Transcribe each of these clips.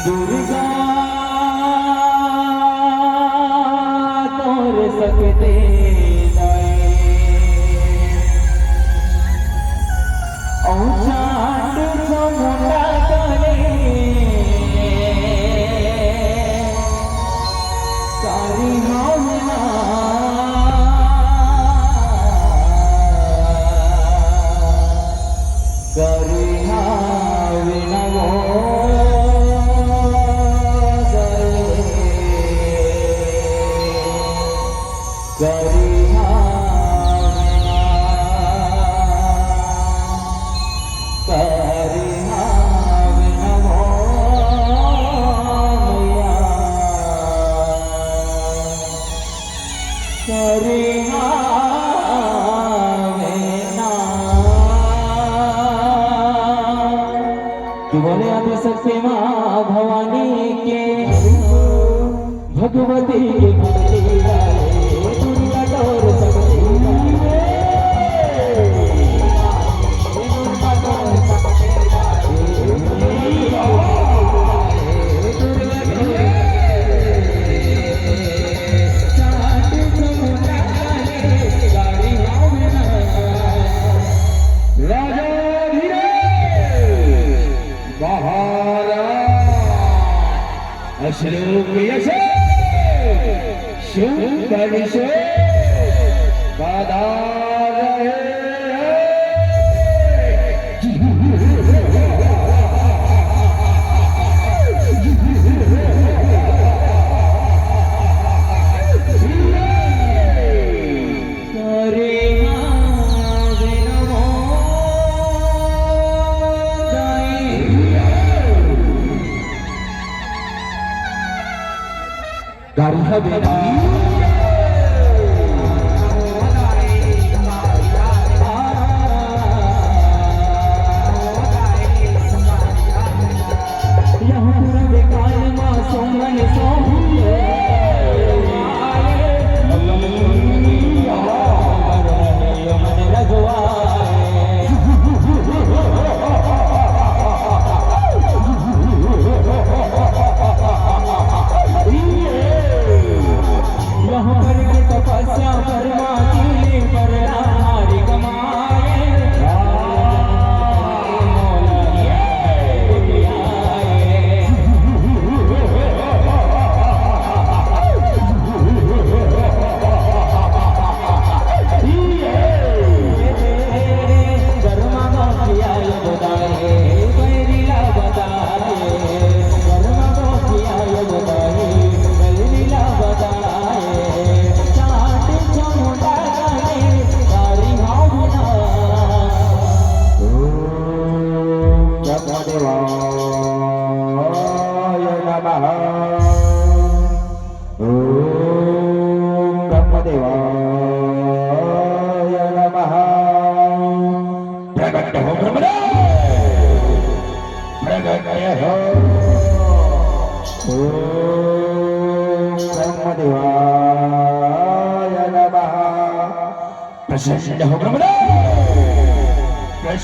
दुर्गा तोर सकते बोले आदि सत्य माँ भवानी के भगवती के दुर्गा तोर प्रसन्न हो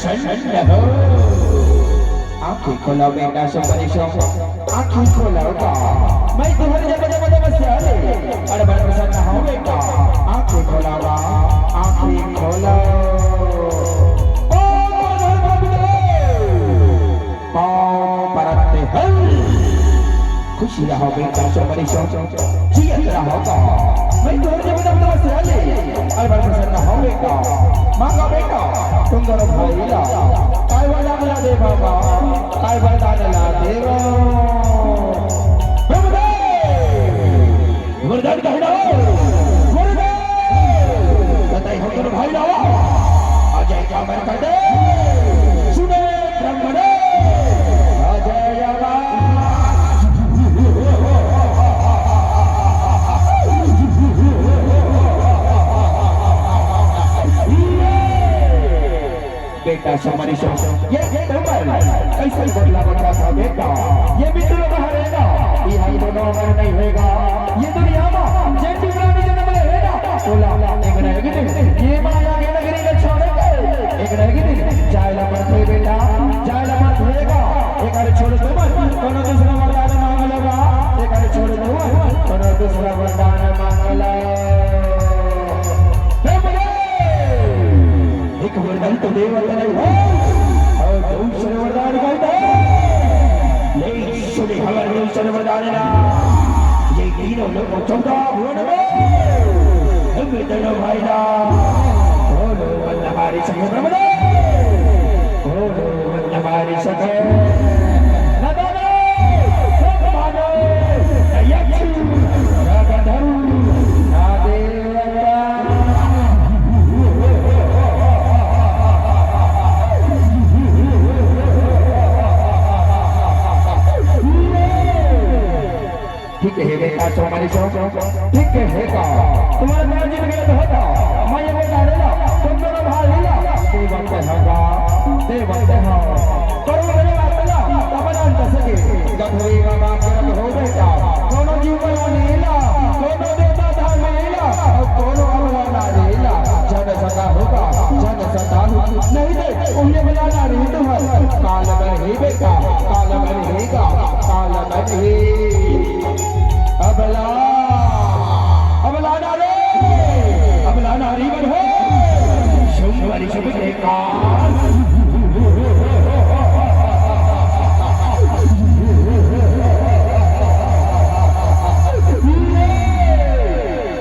प्रसन्न हो। आँखें खोलो बेटा सुपरिशो, आँखें खोलो बेटा, मैं तुम्हारे जब जब जब से अरे बड़ा प्रसन्न हो बेटा। आँखें खोलो बा, आँखें खोलो। पाँव परते हैं, खुशी रहो बेटा सुपरिशो, जियत रहो मैं तुम्हारे जब जब से अरे बड़ा प्रसन्न हो बेटा। मांगा बेटा तुम दोनों भाई ला काय वरदान ला दे बाबा, काय वरदान ला देवो वरदान कह दो वरदान बताई हम दोनों भाई लाओ अजय क्या मैं कर दे सुने ब्रह्मणे अजय बेटा समरी ये कैसे बदला बदला था मत नहीं हो और दूसरे वरदान कहता ले सुनी हमारे दूसरे वरदान ना ये तीनों लोग चौदह भुवन में हम दोनों भाई ना बोलो मन हमारी संग ब्रह्मणे बोलो मन हमारी संग नदाने सब मानो यक्षु रागधरु नादेवता ठीक है बेटा तुम्हारी सो ठीक है का तुम्हारा नाम जीत गया तो होता मैं ये बता देला तुम दोनों भाई लीला ते वक्त होगा ते वक्त हो करो मेरे बात ला तबला अंत सके गधरी का बाप जब हो बेटा दोनों जीवन लीला दोनों देवता धाम लीला और दोनों अवला लीला जन सदा होगा जन सदा नहीं दे उन्हें बुलाना नहीं तुम्हारा काल में ही बेटा काल में ही का काल में ही अबला अबला नारे अबला नारी बन हो शुभरी शुभ के काल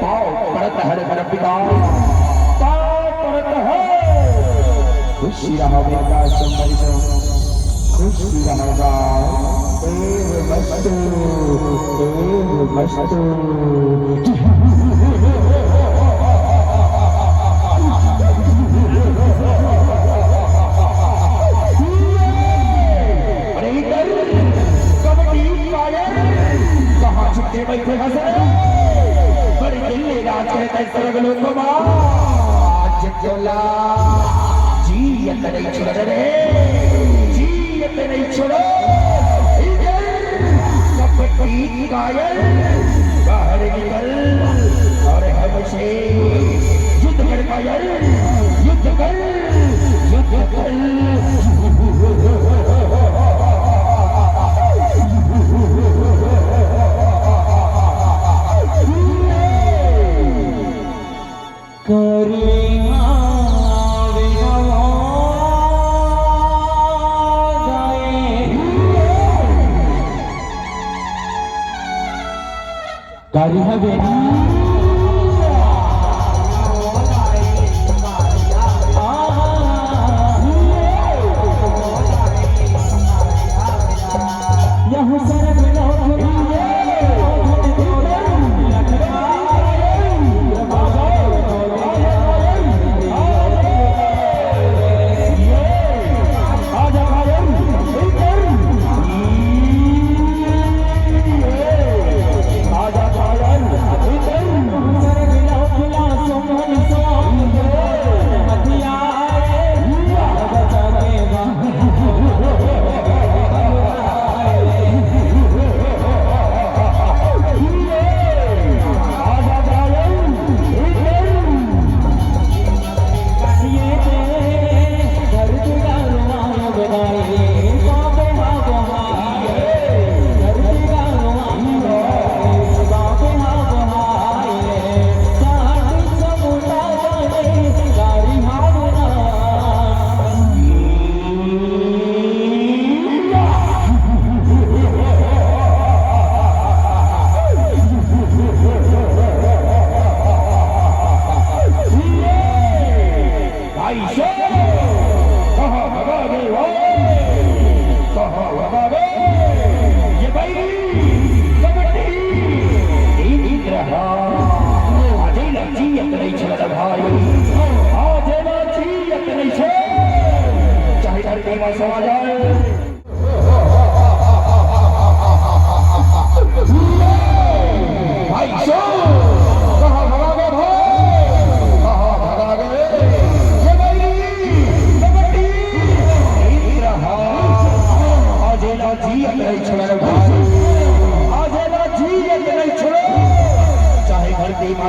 पाओ पड़त हर हर पिता पाओ पड़त है खुशी रहो बेटा शुभरी शुभ खुशी रहेगा मस्तु मस्तु अरे इधर कबड्डी पायल कहाँ छुट्टे बैठे हंसे बड़ी दिल्ली राज कहते सर्ग लोगों आज जोला जी नहीं छोड़ रे जी नहीं छोड़ो कायल बाहर निकल और हमसे युद्ध कर कायल युद्ध कर युद्ध कर गाड़ी है बेटी यहाँ सरक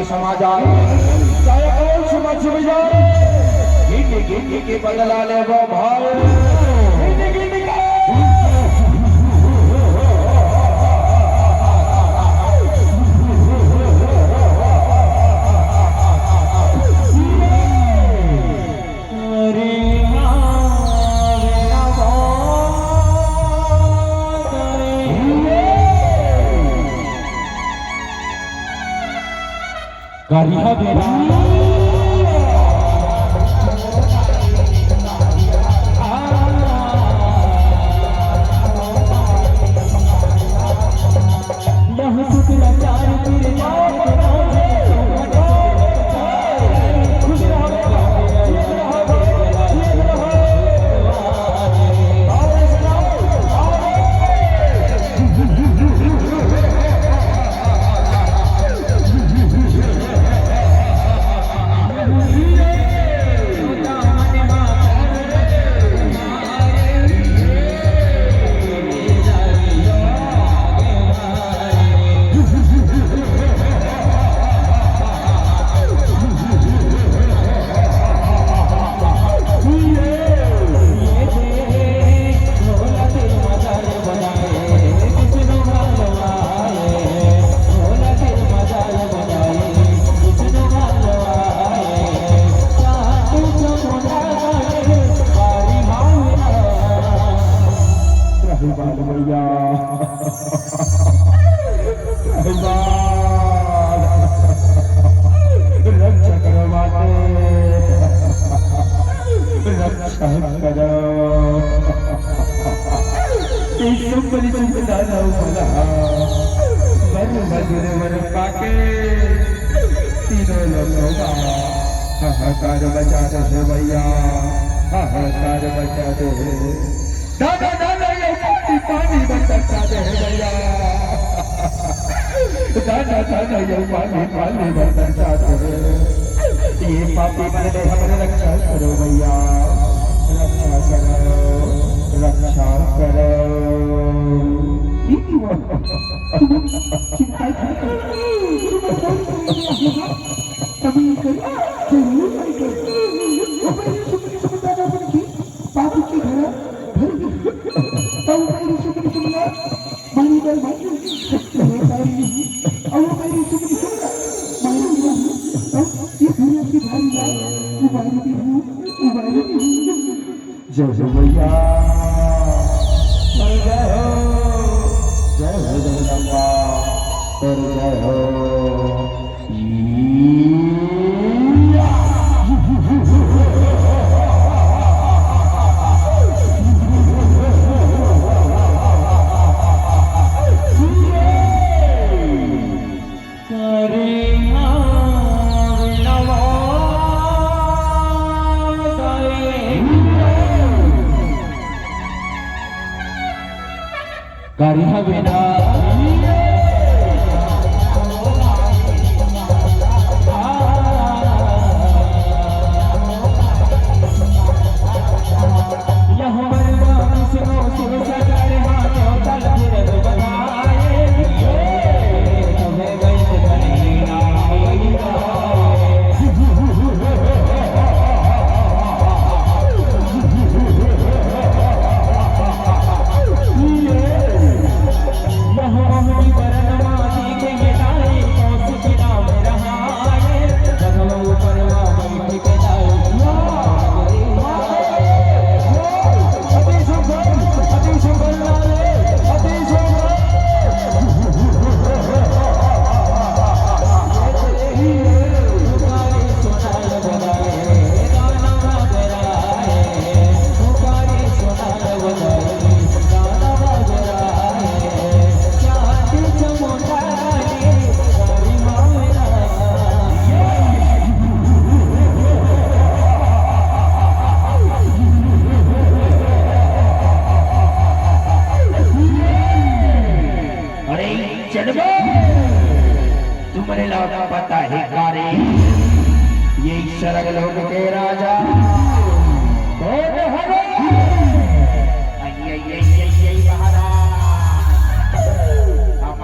समा जाए चाहे कौन समझ जाए गिन के बदला ले वो भाई अरे करिया बेरा हाहाकार बचाते हैं भैया, हाहाकार बचाते हैं। दादा दादा ये पानी बचाते हैं भैया, दादा दादा ये पानी बचाते हैं। ये पापी बने हमारे रक्षा करो भैया, रक्षा करो, रक्षा करो। चिंता कभी जरूर बाबू की घर जय जय भैया, जय हो जगदम्बा, जय हो। करिया बेरा तुम्हारे लौटा पता है कारे ये सरग लोक के राजा कौन हरे ये महाराज हमारा नाम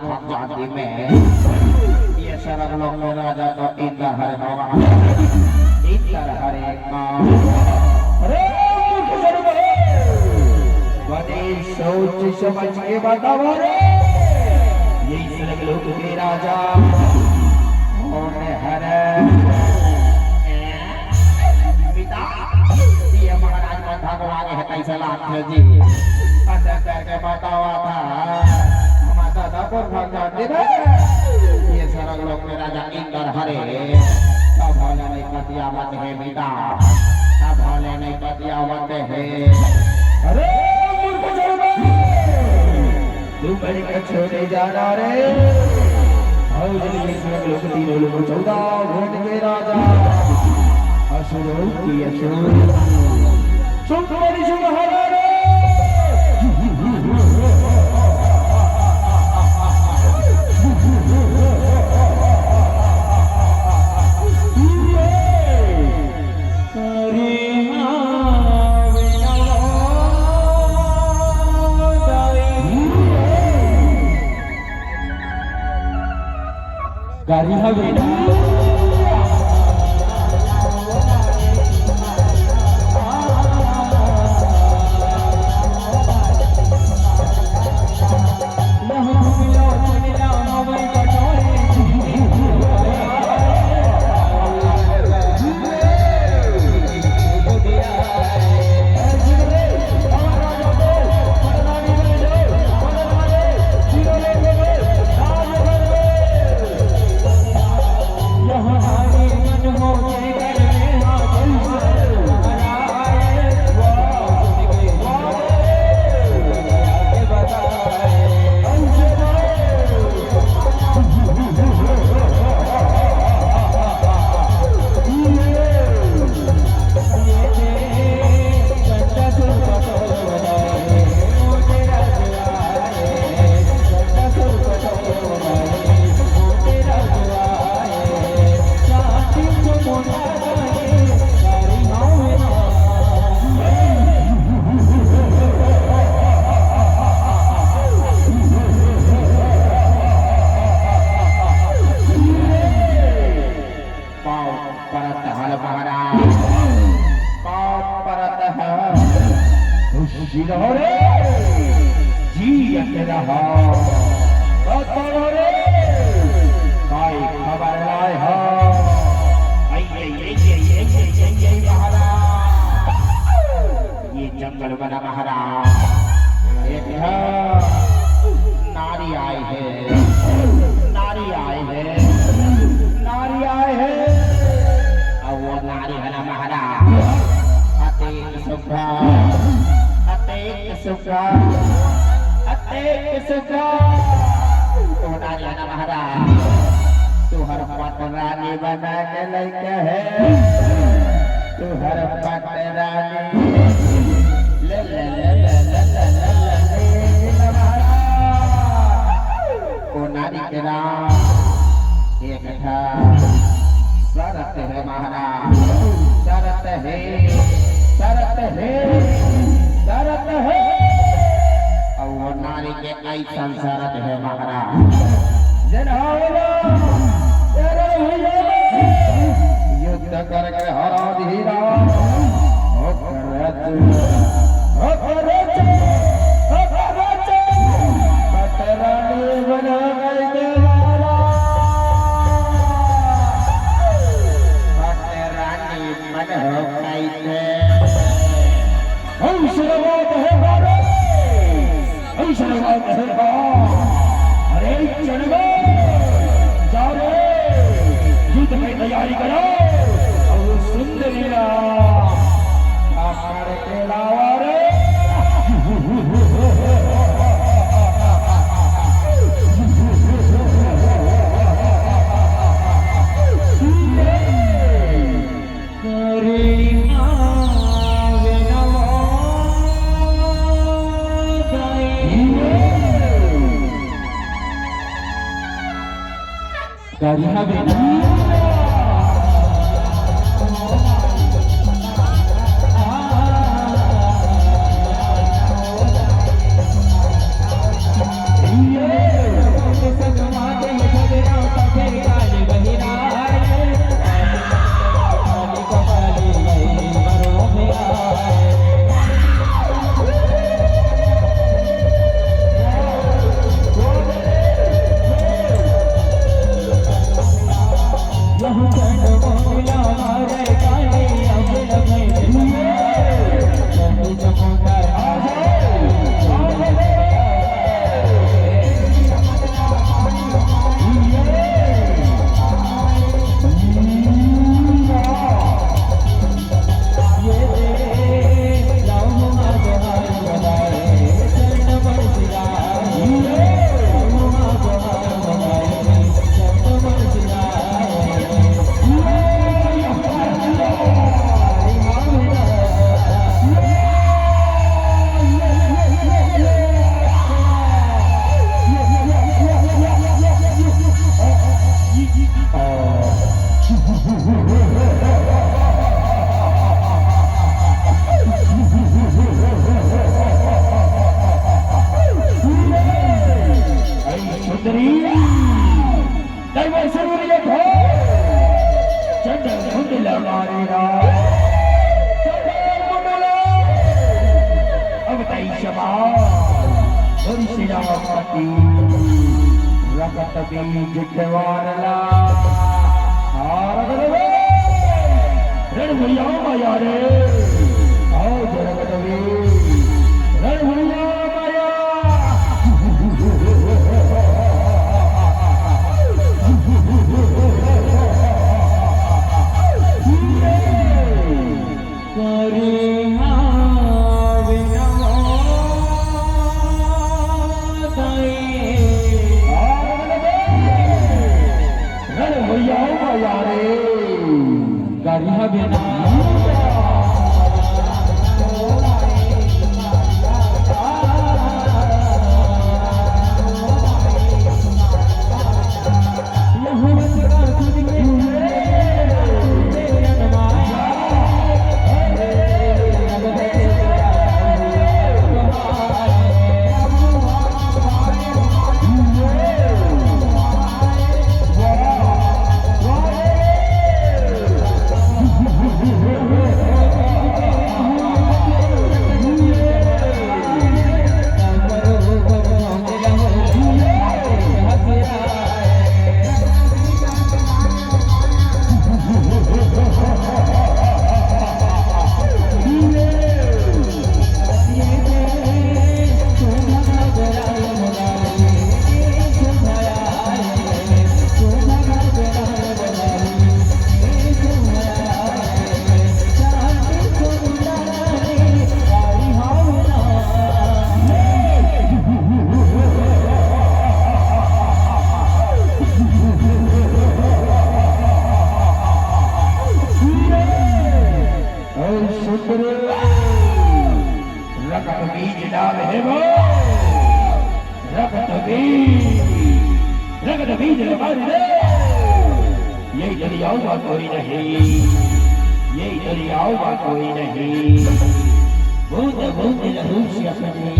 खानदानी में ये सरग लोक के राजा तो इंद्र हरे होगा इंद्र हरे का अरे बड़े सोच समझ के बताओ रे यही सरग लोक के राजा कौन हरे पिता ये महाराज का भगवान है कैसा लाख जी अंदर करके बतावा था हमारा दादा पर भगवान दे ये सारा लोग के राजा इंद्र हरे तब भले नहीं पतियावत है बिदा तब भले नहीं पतियावत है अरे मूर्ख जन्मे तू बड़ी के छोड़े जाना रे और जल्दी लोग तीनों लोग 14 भोट के राजा असुरों की असुर सुखमणि सुमहारा रे गाड़ी हवे श्रीरामपति रगत बीज केवारला रण भैया माया रे आओ रगत बीज रण भैया माया ये दरियाओं का कोई नहीं, ये दरियाओं का कोई नहीं, बूंद बूंद लहू से अपनी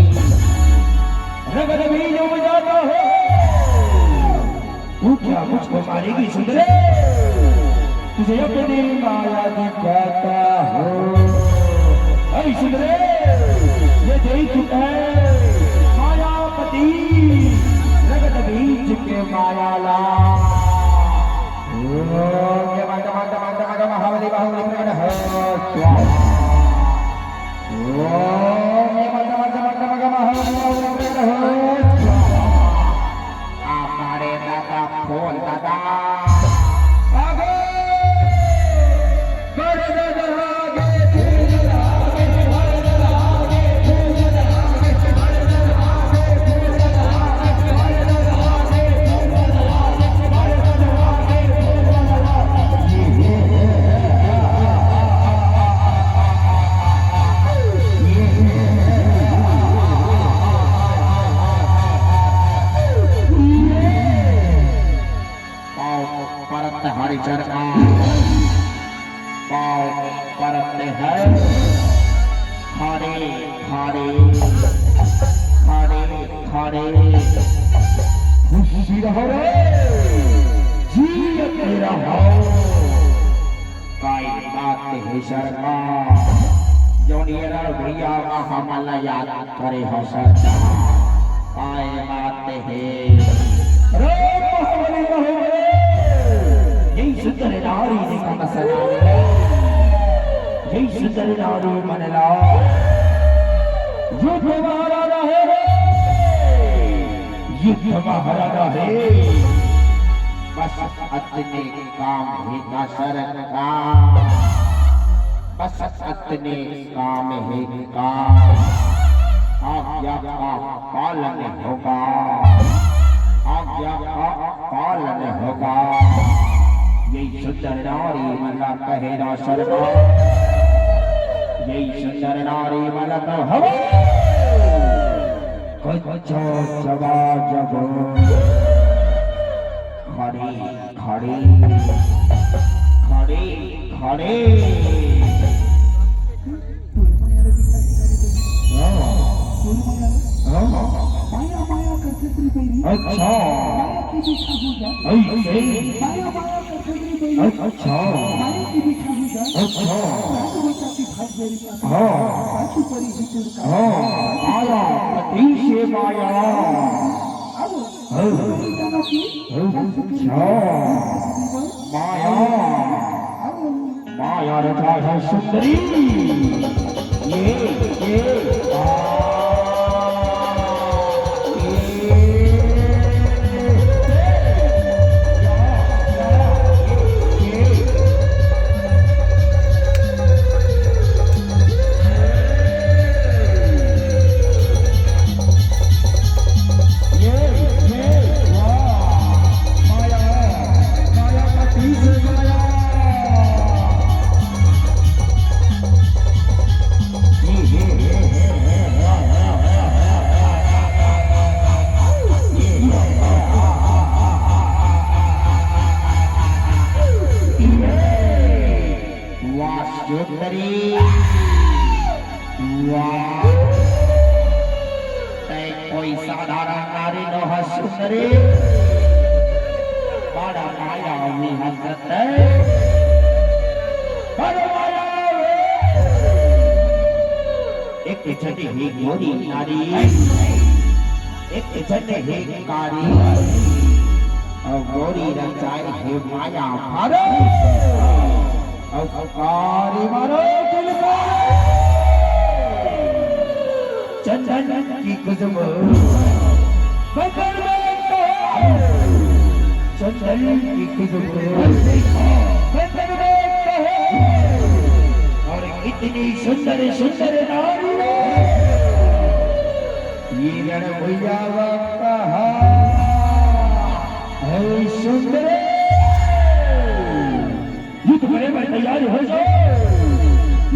रगत बीज उग जाता है। तू क्या मुझको मारेगी सुंदरे? तुझे अपनी माया दिखाता हो। ऐ सुंदरे, ये देख है मायापति रगत बीज के मायाला। महाबली बाहुबली प्रकट है। हमारे दादा फोन दादा आगे हमारी चर्चा परते हैं। खारे खारे खारे खारे खुशी रहो रे जीत रहो। काई बात है सरकार जोनियरा भैया का हमला याद करे हो सरकार। काई बात है सुंदर नारी ने कमसना यही सुंदर नारी मनला युद्ध महाराजा है, युद्ध महाराजा है। बस अपने काम ही का सरकार, बस अपने काम ही का आज्ञा का पालन होगा, आज्ञा का पालन होगा। यही सुंदर नारी मला कहेरा सरकार, यही सुंदर नारी मला हवा कच्चा जवा जब खड़े खड़े खड़े खड़े अच्छा अच्छा अच्छा हाँ हाँ माया पति से माया माया माया रचा है सुंदरी ये कोई साधारण नारी न हो सुंदरी बड़ा माया हजरत एक छठी ही गोरी नारी एक छठी ही कारी और गोरी रचाई है माया मारो और कारी मारो चंदन की खुशबू बदन में चंदन की खुशबू बदन में और इतनी सुंदर सुंदर नारी ये रण भैया कहा है सुंदर युद्ध करे में तैयार हो जाओ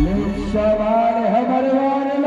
ये सवार हमारे वाले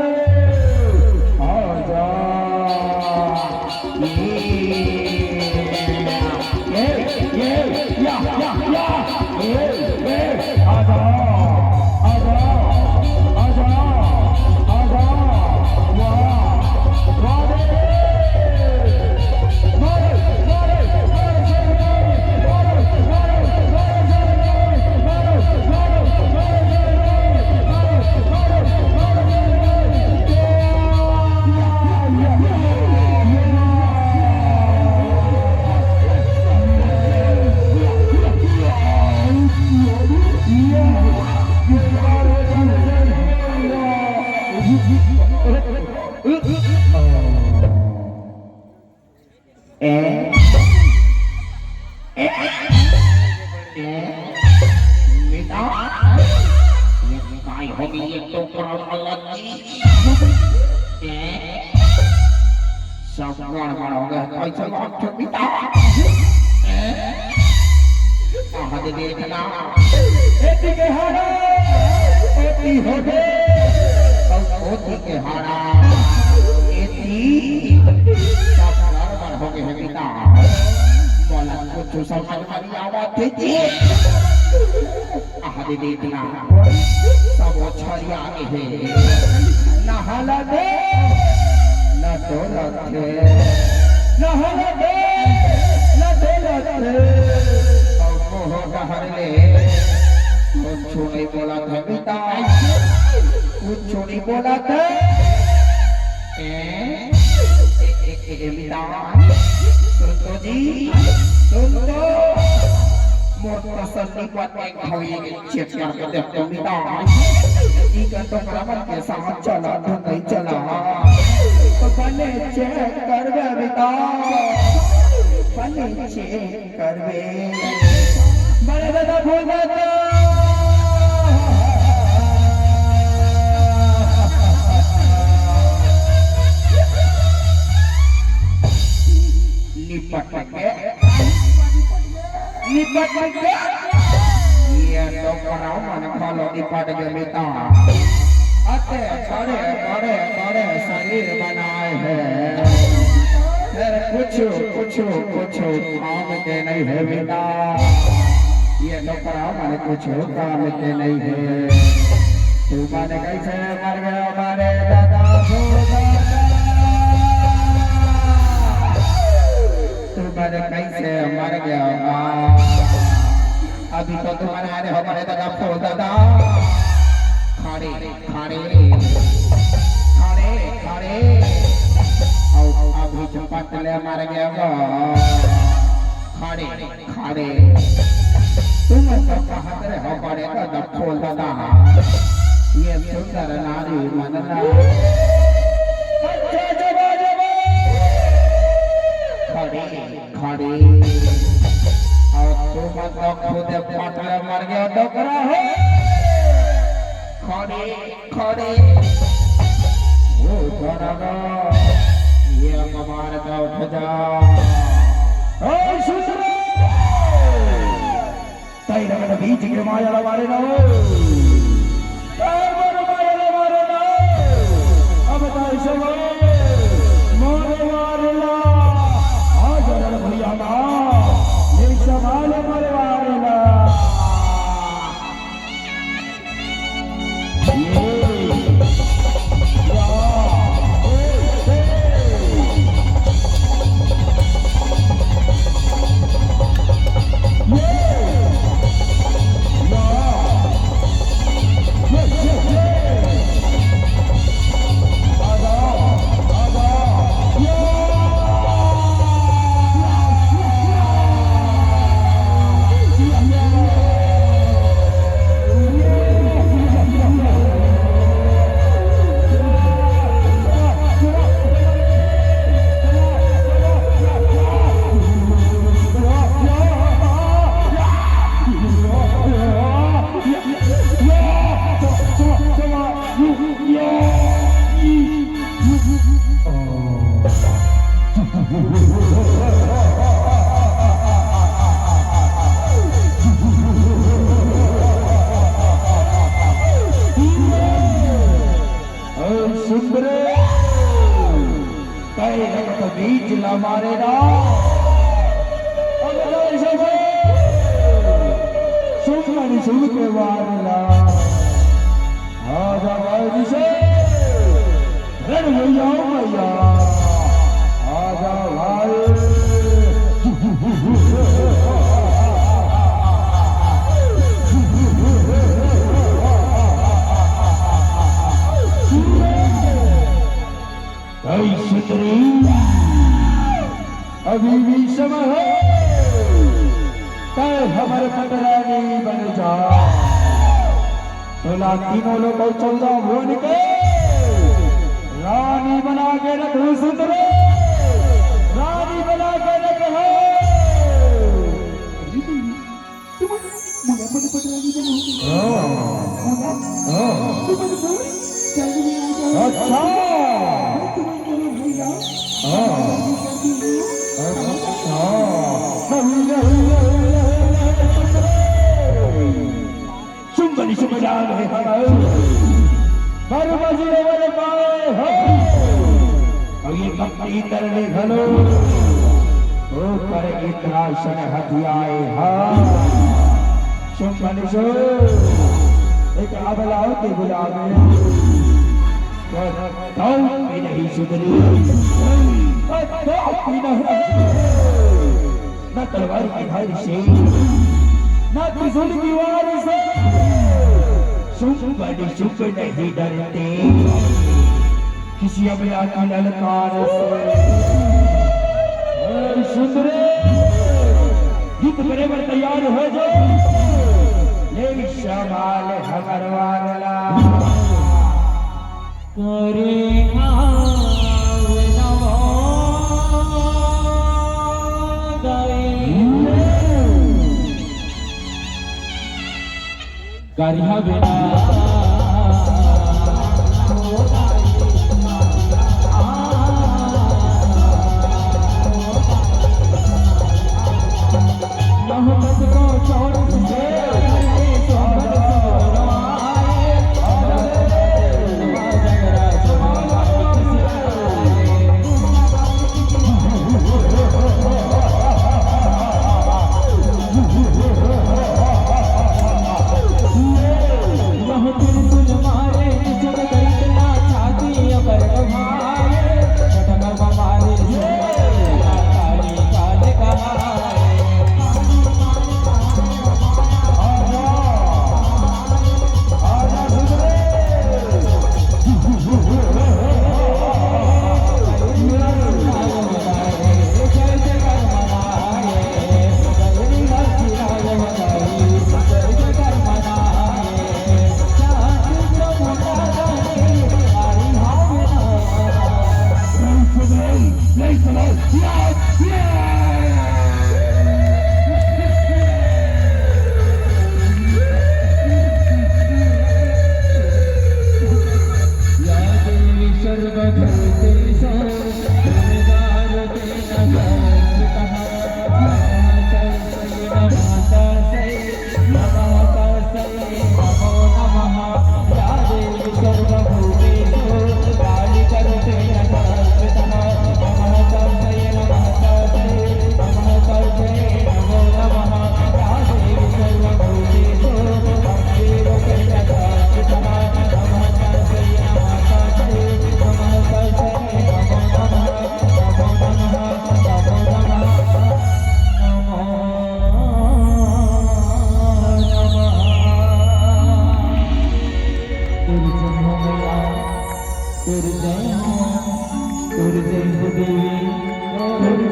खाड़े खाड़े खाड़े खाड़े अभी चपातले मार गया खाड़े खाड़े तुम तो कहत रहे हो बड़े का खोल दादा ये सुंदर नारी मनना खड़े खड़े और तुम तो खुद पाटले मर गया डोकरा हो खड़े खड़े वो धरगा ये कमार का उठ जा ओ सुंदर ताई रगड़ बीच के माया लवारे ना अब ताई सब मोरे मारला आज रण भैया ना ये संभाले मोरे मारला अभी भी समय है तय हमारे पटरानी बन जा तोला तीनों लोग 14 भुवन के रानी बना के रखो सुंदर रानी बना के रखो अच्छा सुंदरी से बजा रहे बारू बजरे वाले पाए हो और ये कपड़ी तरले घलो ओ पर इतना शन हथियाए हा सुंदरी सो एक अबलाओ के गुलाबे तो नहीं सुंदरी तो न तलवार की धार से न त्रिशूल की वार से बड़ी शुभ नहीं डरते किसी अबला की ललकार से सुंदरे गीत करे पर तैयार हो जाओ ले शमाल हमर वाला करे गरिया बिना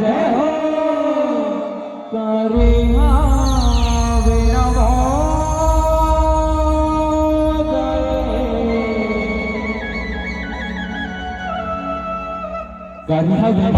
जय हो करे आवे नमो करे हवे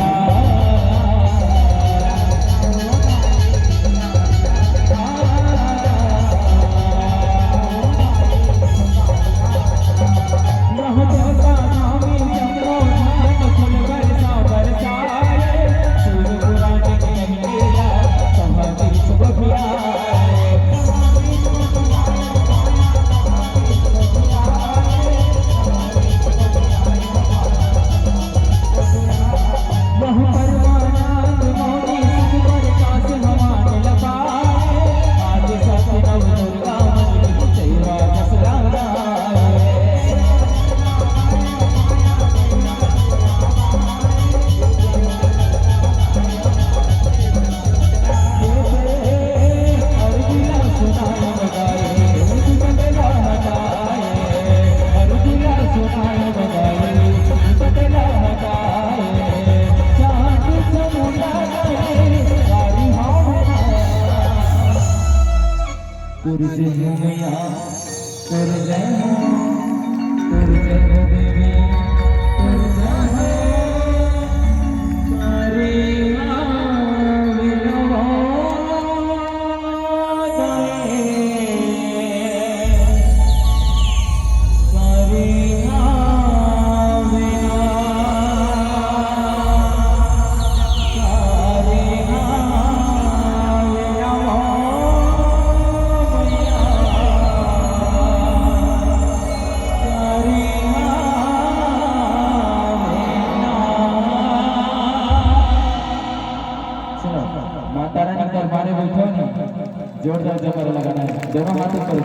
जोरदार जयकारा लगाना है। दोनों हाथ ऊपर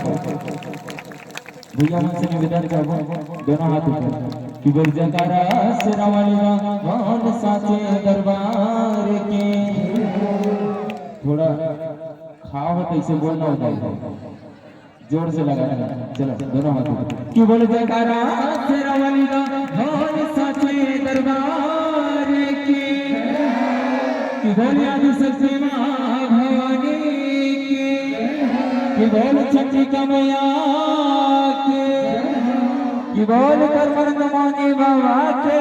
भैया हमसे निवेदन करबो दोनों हाथ ऊपर कि बोल जयकारा शेरा वाली मान साचे दरबार के थोड़ा खाओ कैसे बोलना होता है जोर से लगाना है। चलो दोनों हाथ ऊपर कि बोल जयकारा शेरा वाली मान साचे दरबार के कि बोल आदि सच्ची मां भवानी कि बोल छठी कमैया के कि बोल कर मर्द मानी बाबा के